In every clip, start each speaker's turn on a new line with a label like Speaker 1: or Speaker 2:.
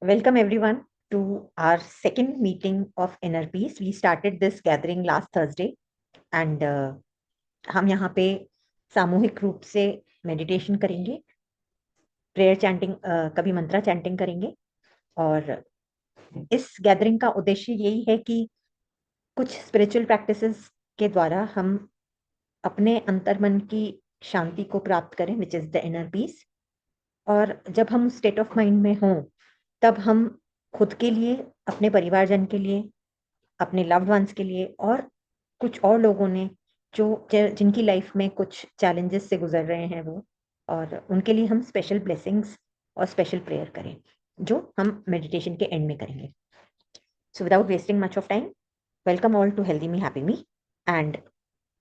Speaker 1: Welcome everyone to our second meeting of Inner Peace. We started this gathering last Thursday and हम यहाँ पे सामूहिक रूप से मेडिटेशन करेंगे, प्रेयर चैंटिंग, कभी मंत्रा चैंटिंग करेंगे। और इस गैदरिंग का उद्देश्य यही है कि कुछ स्पिरिचुअल प्रैक्टिसेस के द्वारा हम अपने अंतर्मन की शांति को प्राप्त करें, which is the inner peace. और जब हम स्टेट ऑफ माइंड में हों तब हम खुद के लिए, अपने परिवारजन के लिए, अपने लव्ड वंस के लिए और कुछ और लोगों ने जो जिनकी लाइफ में कुछ चैलेंजेस से गुजर रहे हैं वो, और उनके लिए हम स्पेशल ब्लेसिंग्स और स्पेशल प्रेयर करें जो हम मेडिटेशन के एंड में करेंगे। So without wasting much of time, welcome all to healthy me happy me and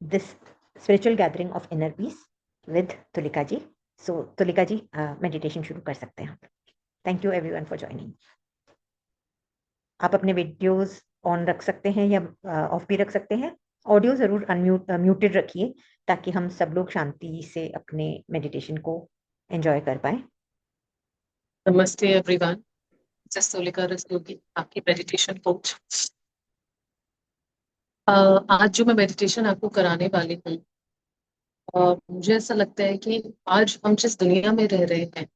Speaker 1: this spiritual gathering of inner peace with Tulika ji. So Tulika ji, meditation शुरू कर सकते हैं। Thank you everyone for joining. आप अपने वीडियोस ऑन रख सकते हैं या ऑफ भी रख सकते हैं। ऑडियो जरूर म्यूटेड रखिए ताकि हम सब लोग शांति से अपने मेडिटेशन को एंजॉय कर पाए।
Speaker 2: नमस्ते everyone, this is Tulika Rastogi, आपकी मेडिटेशन कोच। आज जो मैं मेडिटेशन आपको कराने वाली हूँ, मुझे ऐसा लगता है कि आज हम जिस दुनिया में रह रहे हैं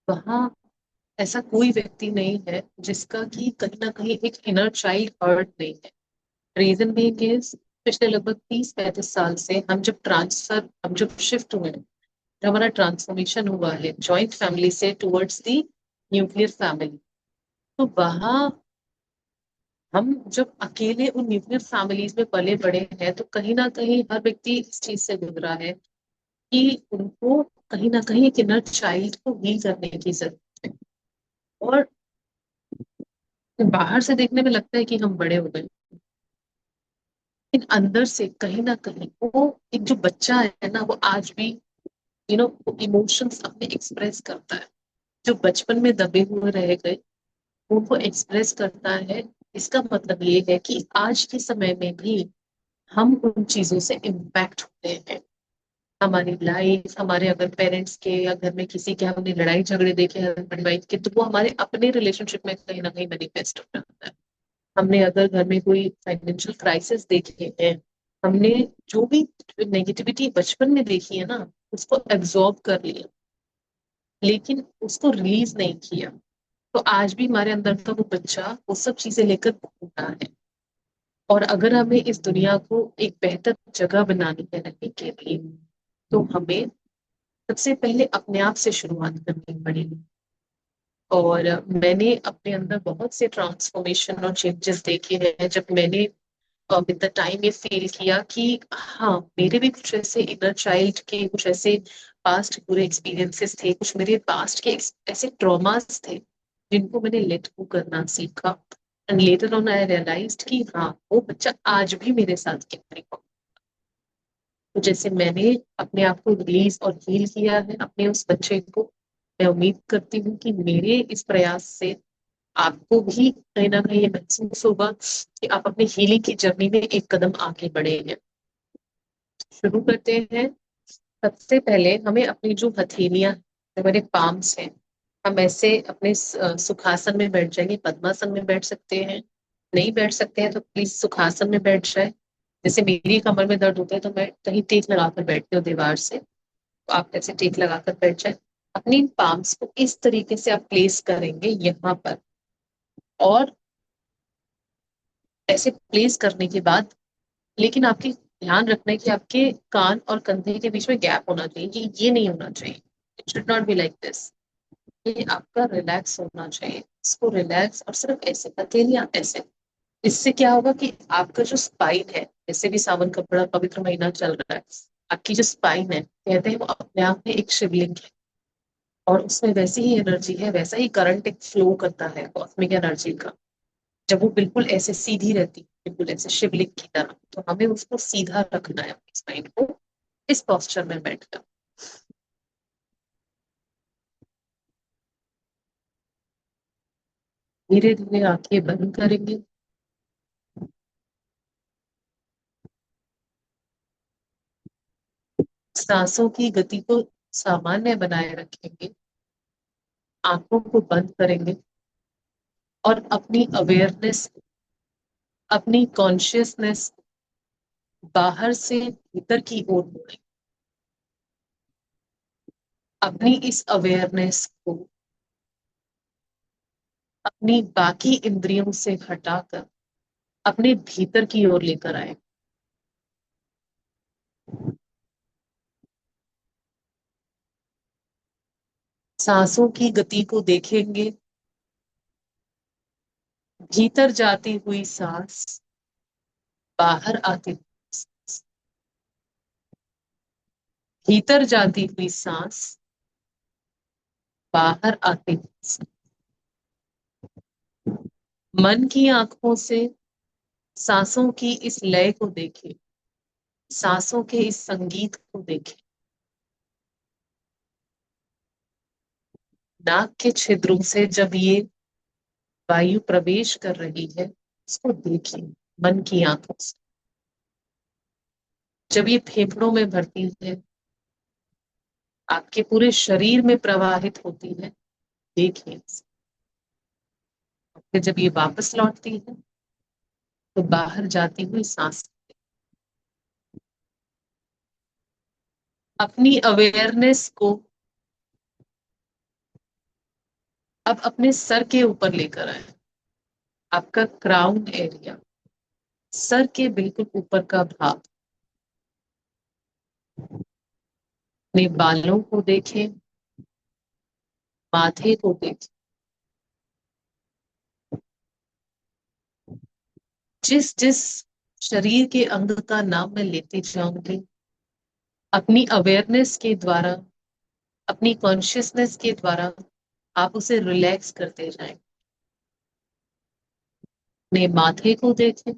Speaker 2: वहाँ ऐसा कोई व्यक्ति नहीं है जिसका कि कहीं ना कहीं एक इनर चाइल्ड हर्ट नहीं है। रीजन बीइंग इज, पिछले लगभग 30-35 साल से हम जब शिफ्ट हुए हैं, जो हमारा ट्रांसफॉर्मेशन हुआ है जॉइंट फैमिली से टुवर्ड्स दी न्यूक्लियर फैमिली, तो वहाँ हम जब अकेले उन न्यूक्लियर फैमिलीज में पले बड़े हैं तो कहीं ना कहीं हर व्यक्ति इस चीज से गुजरा है कि उनको कहीं ना कहीं एक इनर चाइल्ड को हील करने की जरूरत है। और बाहर से देखने में लगता है कि हम बड़े हो गए, लेकिन अंदर से कहीं ना कहीं वो एक जो बच्चा है ना, वो आज भी इमोशंस अपने एक्सप्रेस करता है, जो बचपन में दबे हुए रह गए उनको एक्सप्रेस करता है। इसका मतलब ये है कि आज के समय में भी हम उन चीजों से इम्पैक्ट होते हैं। हमारी लाइफ, हमारे अगर पेरेंट्स के या घर में किसी के हमने लड़ाई झगड़े देखे हस्बैंड वाइफ के, तो वो हमारे अपने रिलेशनशिप में कहीं ना कहीं मैनिफेस्ट हो जाता है। हमने अगर घर में कोई फाइनेंशियल क्राइसिस देखे हैं, हमने जो भी नेगेटिविटी बचपन में देखी है ना, उसको एब्जॉर्ब कर लिया लेकिन उसको रिलीज नहीं किया, तो आज भी हमारे अंदर का वो बच्चा वो सब चीजें लेकर घूमता है। और अगर हमें इस दुनिया को एक बेहतर जगह बनानी है रहने के लिए, तो हमें सबसे पहले अपने आप से शुरुआत करनी पड़ेगी। और मैंने अपने अंदर बहुत से ट्रांसफॉर्मेशन और चेंजेस देखे हैं जब मैंने विद द टाइम ये फील किया कि हाँ, मेरे भी कुछ ऐसे इनर चाइल्ड के कुछ ऐसे पास्ट बुरे एक्सपीरियंसेस थे, कुछ मेरे पास्ट के ऐसे ट्रॉमास थे जिनको मैंने लेट गो करना सीखा। And later on I realised कि हाँ, वो बच्चा आज भी मेरे साथ कैरी। तो जैसे मैंने अपने आप को रिलीज और हील किया है अपने उस बच्चे को, मैं उम्मीद करती हूँ कि मेरे इस प्रयास से आपको भी कहीं ना कहीं ये महसूस होगा कि आप अपनी हीलिंग की जर्नी में एक कदम आगे बढ़े हैं। शुरू करते हैं। सबसे पहले हमें अपनी जो हथेलियां, जो हमारे पाम्स हैं, हम ऐसे अपने सुखासन में बैठ जाएंगे। पद्मासन में बैठ सकते हैं, नहीं बैठ सकते हैं तो प्लीज सुखासन में बैठ जाए। जैसे मेरी कमर में दर्द होता है तो मैं कहीं टेक लगाकर बैठती हूँ दीवार से, तो आप ऐसे टेक लगाकर बैठ जाए। अपनी इन पाम्स को इस तरीके से आप प्लेस करेंगे यहाँ पर, और ऐसे प्लेस करने के बाद, लेकिन आपके ध्यान रखना है कि आपके कान और कंधे के बीच में गैप होना चाहिए, ये नहीं होना चाहिए। It should not be like this. ये आपका रिलैक्स होना चाहिए, इसको रिलैक्स और सिर्फ ऐसे हथेलियां ऐसे। इससे क्या होगा कि आपका जो स्पाइन है, जैसे भी सावन का बड़ा पवित्र महीना चल रहा है, आपकी जो स्पाइन है, कहते हैं वो अपने आप में एक शिवलिंग है, और उसमें वैसी ही एनर्जी है, वैसा ही करंट एक फ्लो करता है कॉस्मिक एनर्जी का। जब वो बिल्कुल ऐसे सीधी रहती है, बिल्कुल ऐसे शिवलिंग की तरह, तो हमें उसको सीधा रखना है अपनी स्पाइन को, इस पोस्चर में बैठकर। धीरे धीरे आंखें बंद करेंगे। सांसों की गति को सामान्य बनाए रखेंगे। आंखों को बंद करेंगे। और अपनी अवेयरनेस, अपनी कॉन्शियसनेस बाहर से भीतर की ओर मोड़े। अपनी इस अवेयरनेस को अपनी बाकी इंद्रियों से हटाकर अपने भीतर की ओर लेकर आए। सांसों की गति को देखेंगे। भीतर जाती हुई सांस, बाहर आती हुई सांस, भीतर जाती हुई सांस, बाहर आती हुई सांस। मन की आंखों से सांसों की इस लय को देखें, सांसों के इस संगीत को देखें। नाक के छिद्रों से जब ये वायु प्रवेश कर रही है, उसको देखिए मन की आंखों से। जब ये फेफड़ों में भरती है, आपके पूरे शरीर में प्रवाहित होती है, देखिए इसे। फिर जब ये वापस लौटती है तो बाहर जाती हुई सांस। अपनी अवेयरनेस को अब अपने सर के ऊपर लेकर आए। आपका क्राउन एरिया, सर के बिल्कुल ऊपर का भाग। अपने बालों को देखें, माथे को देखें। जिस जिस शरीर के अंग का नाम मैं लेती जाऊंगी, अपनी अवेयरनेस के द्वारा, अपनी कॉन्शियसनेस के द्वारा आप उसे रिलैक्स करते जाएं। अपने माथे को देखें,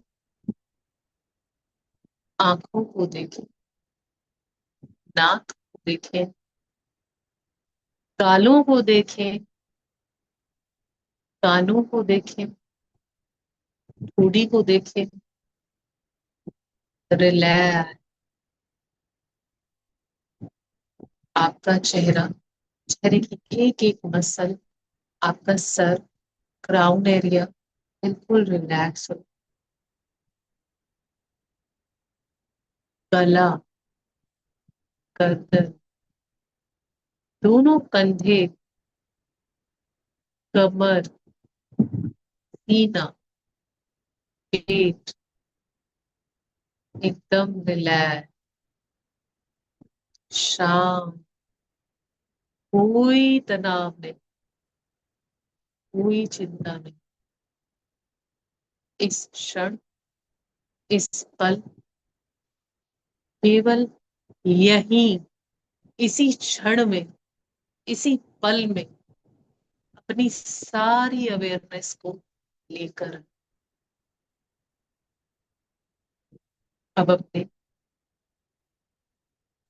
Speaker 2: आंखों को देखें, नाक को देखें, गालों को देखें, कानों को देखें, ठोड़ी को देखें। रिलैक्स। आपका चेहरा, चेहरे की एक एक मसल, आपका सर, क्राउन एरिया बिल्कुल रिलैक्स हो। गला, गर्दन, दोनों कंधे, कमर, सीना, पेट एकदम रिलैक्स, शांत, कोई तनाव नहीं, कोई चिंता नहीं। इस क्षण, इस पल, केवल यहीं, इसी क्षण में, इसी पल में अपनी सारी अवेयरनेस को लेकर अब अपने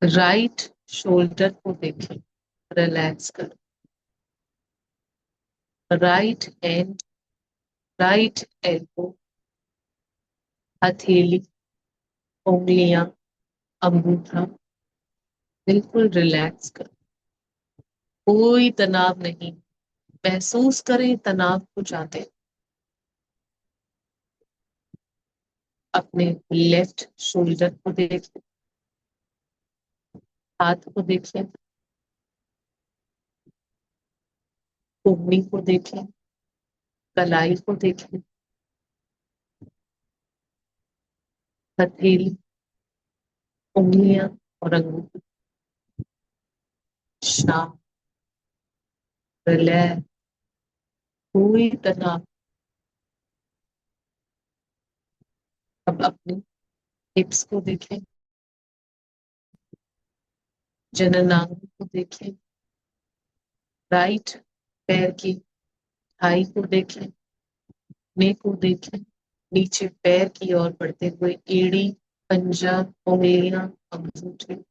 Speaker 2: राइट शोल्डर को देखें, रिलैक्स कर। राइट हैंड, राइट एल्बो, हथेली, उंगलियां, अंगूठा बिल्कुल रिलैक्स कर। कोई तनाव नहीं। महसूस करें तनाव को जाते। अपने लेफ्ट शोल्डर को देखें, हाथ को देखें, कुहनी को देखें, कलाई को देखें, हथेली, उंगलियां और अंगूठे। शांत, रिलैक्स, कोई तनाव। अब अपनी हिप्स को देखें, जननांग को देखें, राइट पैर की थाई को देखें, घुटने को देखें, नीचे पैर की ओर बढ़ते हुए एड़ी, पंजा, उंगलियां, अंगूठे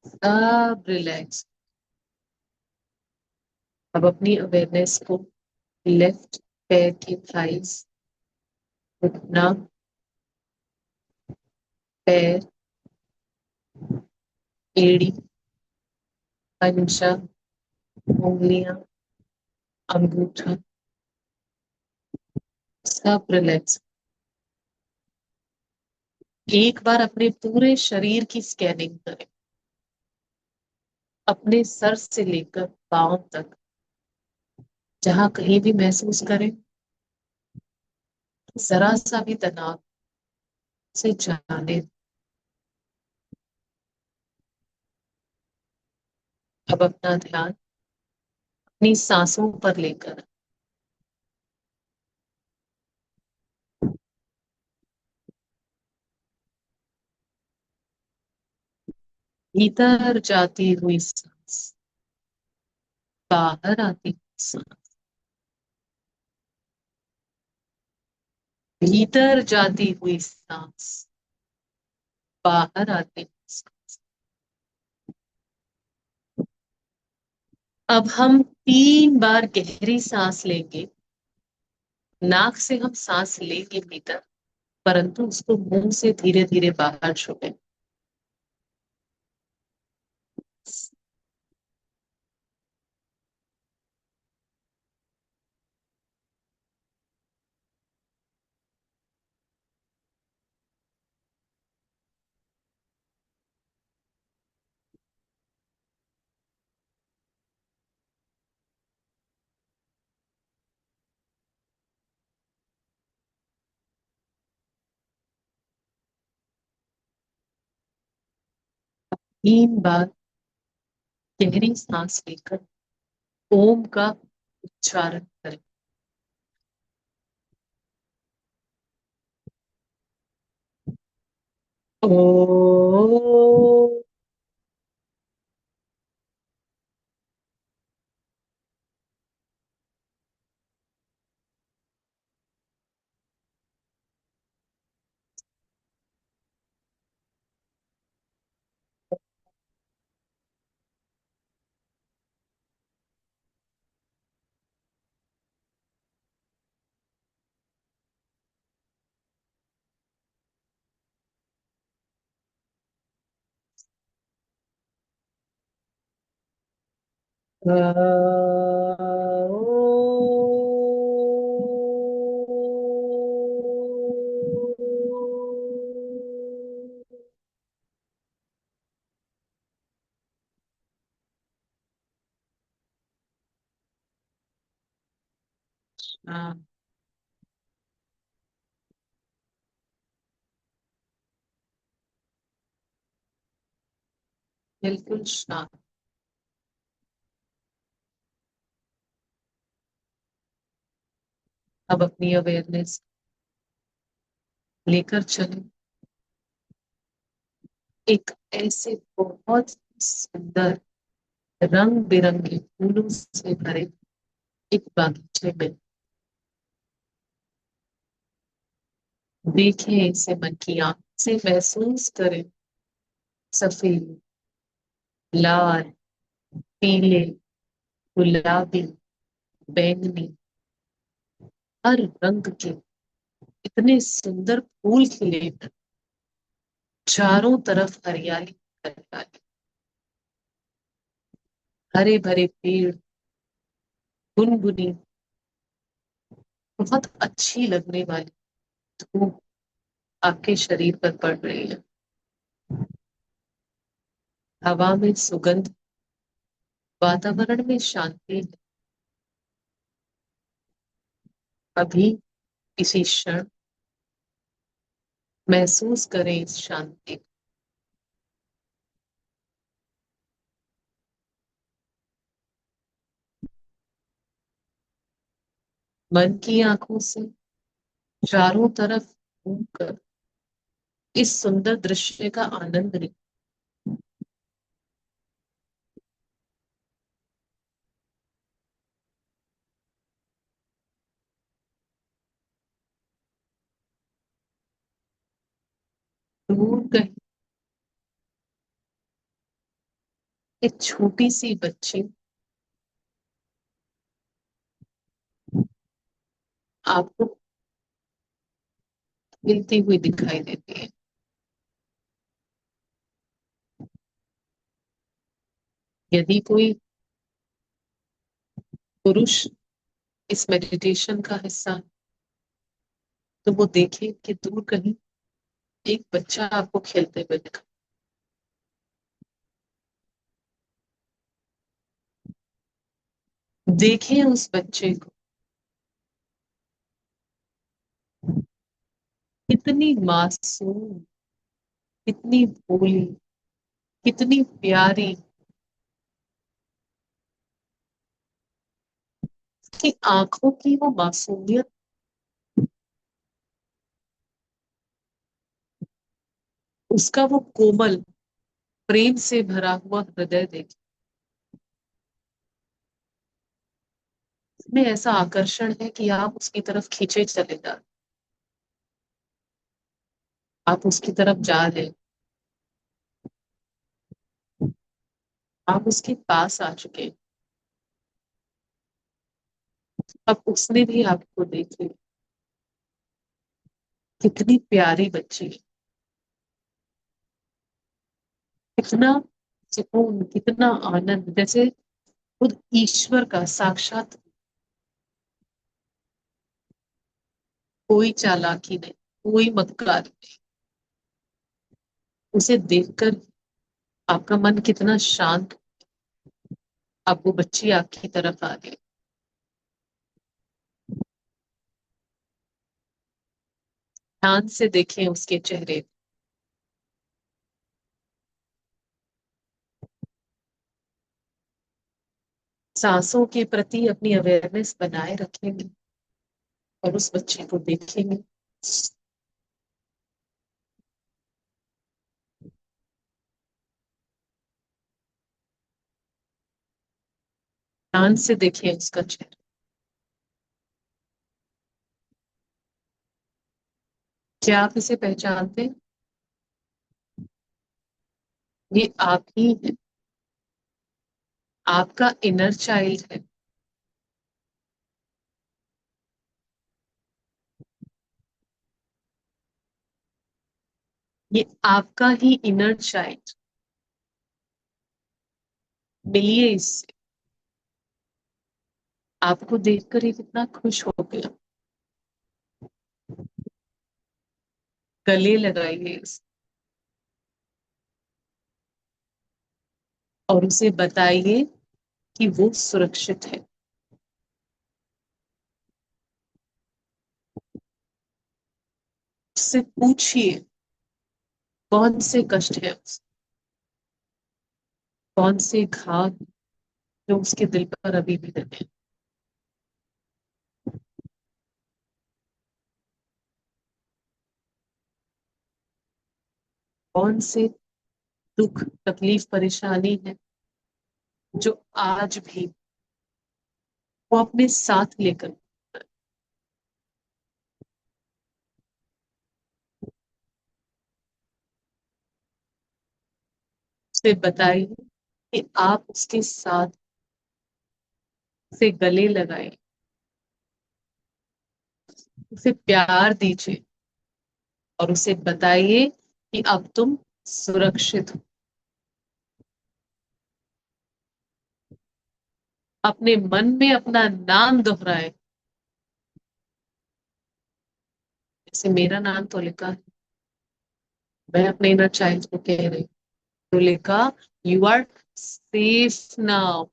Speaker 2: सब रिलैक्स। अब अपनी अवेयरनेस को लेफ्ट पैर की थाइस, घुटना, पैर, एड़ी, पंजा, उंगलियां, अंगूठा सब रिलैक्स। एक बार अपने पूरे शरीर की स्कैनिंग करें, अपने सर से लेकर पांव तक, जहां कहीं भी महसूस करें जरा सा भी तनाव से जाने। अब अपना ध्यान अपनी सांसों पर लेकर भीतर जाती हुई सांस, बाहर आती हुई सांस, भीतर जाती हुई सांस, बाहर आती हुई सांस। अब हम 3 बार गहरी सांस लेंगे। नाक से हम सांस लेंगे भीतर, परंतु उसको मुंह से धीरे धीरे बाहर छोड़ें। 3 बार गहरी सांस लेकर ओम का उच्चारण करें। ओ। हाँ, बिल्कुल शांत। अब अपनी अवेयरनेस लेकर चले एक ऐसे बहुत सुंदर रंग बिरंगे फूलों से भरे एक बागीचे में। देखें इसे मन की आंख से, महसूस करें सफेद, लाल, पीले, गुलाबी, बैंगनी, हर रंग के इतने सुंदर फूल खिले हैं। चारों तरफ हरियाली हरियाली, हरे भरे पेड़, गुनगुनी बहुत अच्छी लगने वाली धूप आपके शरीर पर पड़ रही है। हवा में सुगंध, वातावरण में शांति है। अभी इसी क्षण महसूस करें इस शांति को। मन की आंखों से चारों तरफ घूमकर इस सुंदर दृश्य का आनंद लें। दूर कहीं एक छोटी सी बच्ची आपको मिलती हुई दिखाई देती है। यदि कोई पुरुष इस मेडिटेशन का हिस्सा तो वो देखे कि दूर कहीं एक बच्चा आपको खेलते हुए दिखा। देखे उस बच्चे को, कितनी मासूम, कितनी भोली, कितनी प्यारी, कि आंखों की वो मासूमियत, उसका वो कोमल, प्रेम से भरा हुआ हृदय देखे। में ऐसा आकर्षण है कि आप उसकी तरफ खींचे चले जा, आप उसकी तरफ जा रहे हैं, आप उसके पास आ चुके हैं। अब उसने भी आपको देख लिया। कितनी प्यारी बच्ची है, कितना सुकून, कितना आनंद, जैसे खुद ईश्वर का साक्षात। कोई चालाकी नहीं, कोई मक्कारी नहीं। उसे देखकर आपका मन कितना शांत। अब वो बच्ची आपकी तरफ आ गई। ध्यान से देखें उसके चेहरे। सांसों के प्रति अपनी अवेयरनेस बनाए रखेंगे और उस बच्चे को देखेंगे। ध्यान से देखें उसका चेहरा। क्या आप इसे पहचानते हैं? ये आप ही है, आपका इनर चाइल्ड है। ये आपका ही इनर चाइल्ड। मिलिए इससे। आपको देखकर ये कितना खुश हो गया। गले लगाइए और उसे बताइए कि वो सुरक्षित है। उससे पूछिए कौन से कष्ट है, कौन से घाव जो उसके दिल पर अभी भी लगे, कौन से दुख, तकलीफ, परेशानी है जो आज भी वो अपने साथ लेकर। उसे बताइए कि आप उसके साथ से गले लगाए, उसे प्यार दीजिए और उसे बताइए कि अब तुम सुरक्षित हो। अपने मन में अपना नाम दोहराए। जैसे मेरा नाम तोलिका है, मैं अपने इनर चाइल्ड को कह रही हूँ, तोलिका, यू आर सेफ नाउ।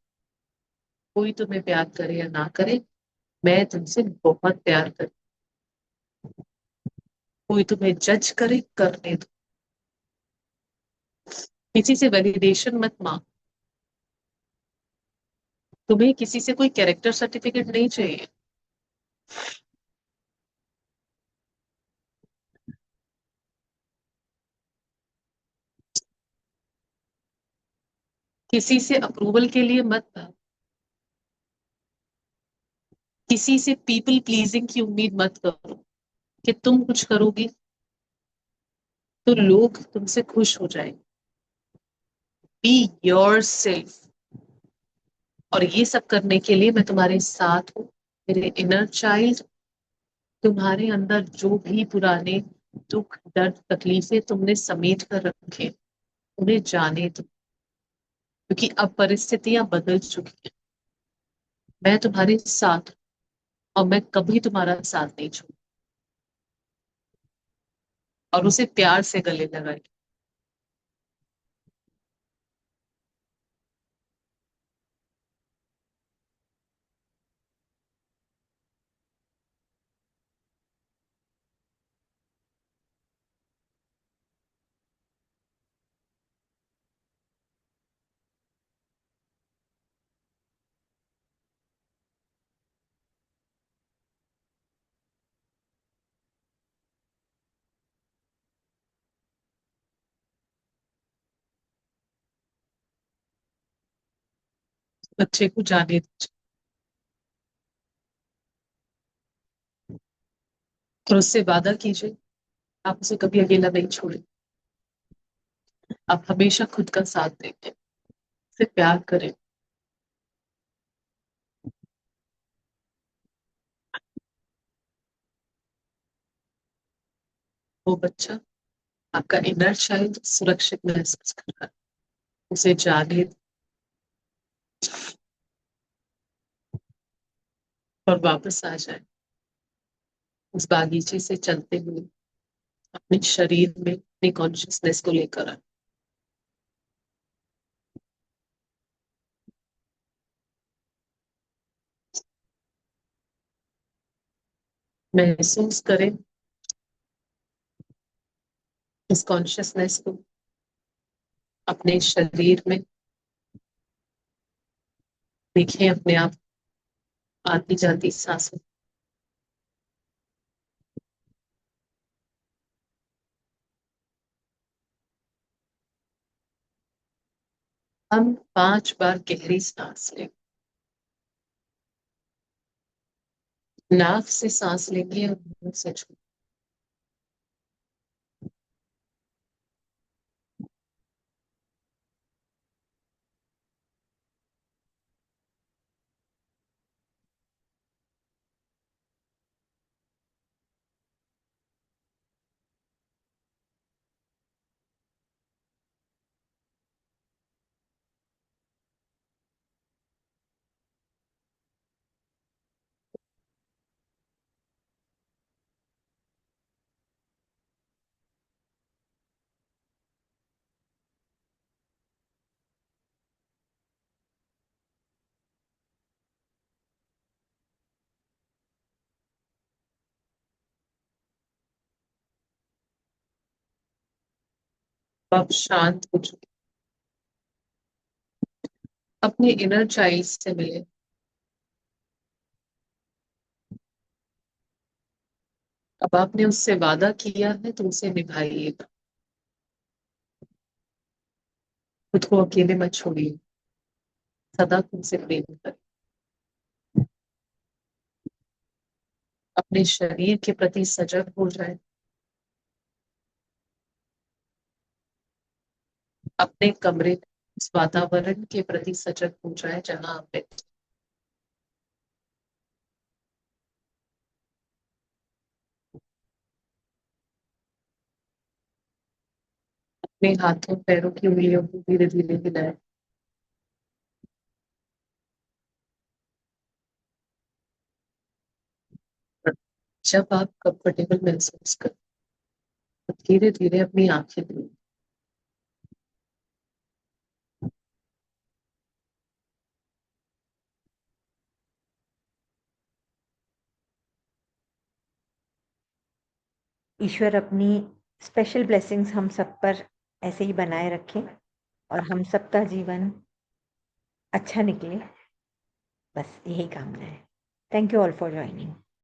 Speaker 2: कोई तुम्हें प्यार करे या ना करे, मैं तुमसे बहुत प्यार करती। कोई तुम्हें जज करे, करने दो। किसी से वैलिडेशन मत मांग। तुम्हें किसी से कोई कैरेक्टर सर्टिफिकेट नहीं चाहिए। किसी से अप्रूवल के लिए मत मांग। किसी से पीपल प्लीजिंग की उम्मीद मत करो कि तुम कुछ करोगी तो लोग तुमसे खुश हो जाएंगे। Be your self. और ये सब करने के लिए मैं तुम्हारे साथ हूँ। मेरे इनर चाइल्ड, तुम्हारे अंदर जो भी पुराने दुख, दर्द, तकलीफें तुमने समेट कर रखे, उन्हें जाने दो, क्योंकि अब परिस्थितियां बदल चुकी हैं। मैं तुम्हारे साथ हूं और मैं कभी तुम्हारा साथ नहीं छोड़। और उसे प्यार से गले लगाइए। बच्चे को जाने दीजिए और उससे वादा कीजिए आप उसे कभी अकेला नहीं छोड़ेंगे। आप हमेशा खुद का साथ देंगे, उसे प्यार करें। वो बच्चा, आपका इनर चाइल्ड सुरक्षित महसूस कर रहा है, उसे जाने दें और वापस आ जाए। उस बागीचे से चलते हुए अपने शरीर में अपनी कॉन्शियसनेस को लेकर आए। महसूस करें इस कॉन्शियसनेस को अपने शरीर में। देखें अपने आप आती जाती सांसों। हम 5 बार गहरी सांस लें। नाक से सांस लेंगे और मुंह से छोड़ेंगे। अब शांत हो चुके, अपने इनर चाइल्ड से मिले। अब आपने उससे वादा किया है तो उसे निभाइएगा। खुद को अकेले मत छोड़िए, सदा खुद से प्रेम करें। अपने शरीर के प्रति सजग हो जाए। अपने कमरे, उस वातावरण के प्रति सजग हो जाए जहां आप बैठे। अपने हाथों पैरों की उंगलियों को धीरे धीरे हिलाए। जब आप कंफर्टेबल महसूस करें तो धीरे धीरे अपनी आंखें खोलें।
Speaker 1: ईश्वर अपनी स्पेशल ब्लेसिंग्स हम सब पर ऐसे ही बनाए रखें और हम सबका जीवन अच्छा निकले, बस यही कामना है। Thank you all for joining.